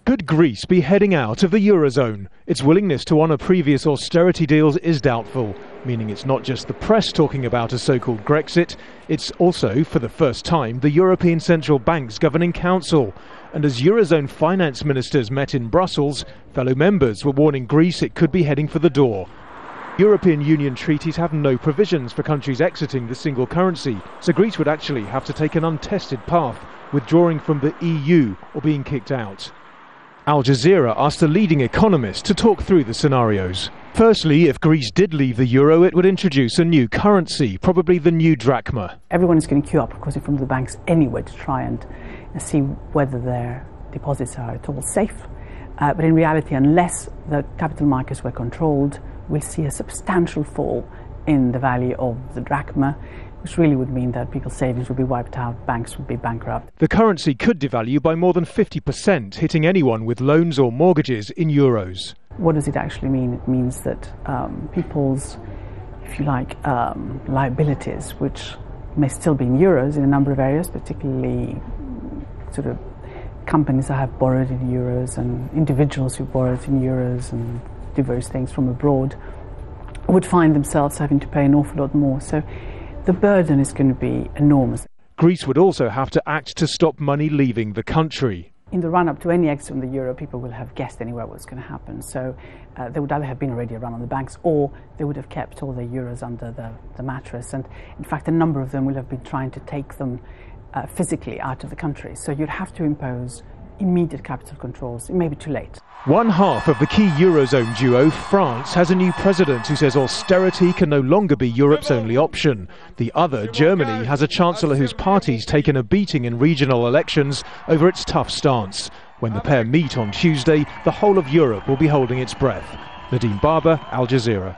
Could Greece be heading out of the eurozone? Its willingness to honour previous austerity deals is doubtful, meaning it's not just the press talking about a so-called Grexit, it's also, for the first time, the European Central Bank's Governing Council. And as eurozone finance ministers met in Brussels, fellow members were warning Greece it could be heading for the door. European Union treaties have no provisions for countries exiting the single currency, so Greece would actually have to take an untested path, withdrawing from the EU or being kicked out. Al Jazeera asked a leading economist to talk through the scenarios. Firstly, if Greece did leave the euro, it would introduce a new currency, probably the new drachma. Everyone is going to queue up, of course, in front of the banks anyway to try and see whether their deposits are at all safe. But in reality, unless the capital markets were controlled, we'll see a substantial fall in the value of the drachma, which really would mean that people's savings would be wiped out, banks would be bankrupt. The currency could devalue by more than 50%, hitting anyone with loans or mortgages in euros. What does it actually mean? It means that people's, if you like, liabilities, which may still be in euros in a number of areas, particularly sort of companies that have borrowed in euros and individuals who borrowed in euros and do various things from abroad, would find themselves having to pay an awful lot more. So the burden is going to be enormous. Greece would also have to act to stop money leaving the country. In the run-up to any exit from the euro, people will have guessed anyway what's going to happen. So there would either have been already a run on the banks, or they would have kept all their euros under the mattress. And in fact, a number of them will have been trying to take them physically out of the country. So you'd have to impose immediate capital controls. It may be too late. One half of the key eurozone duo, France, has a new president who says austerity can no longer be Europe's only option. The other, Germany, has a chancellor whose party's taken a beating in regional elections over its tough stance. When the pair meet on Tuesday, the whole of Europe will be holding its breath. Nadim, Al Jazeera.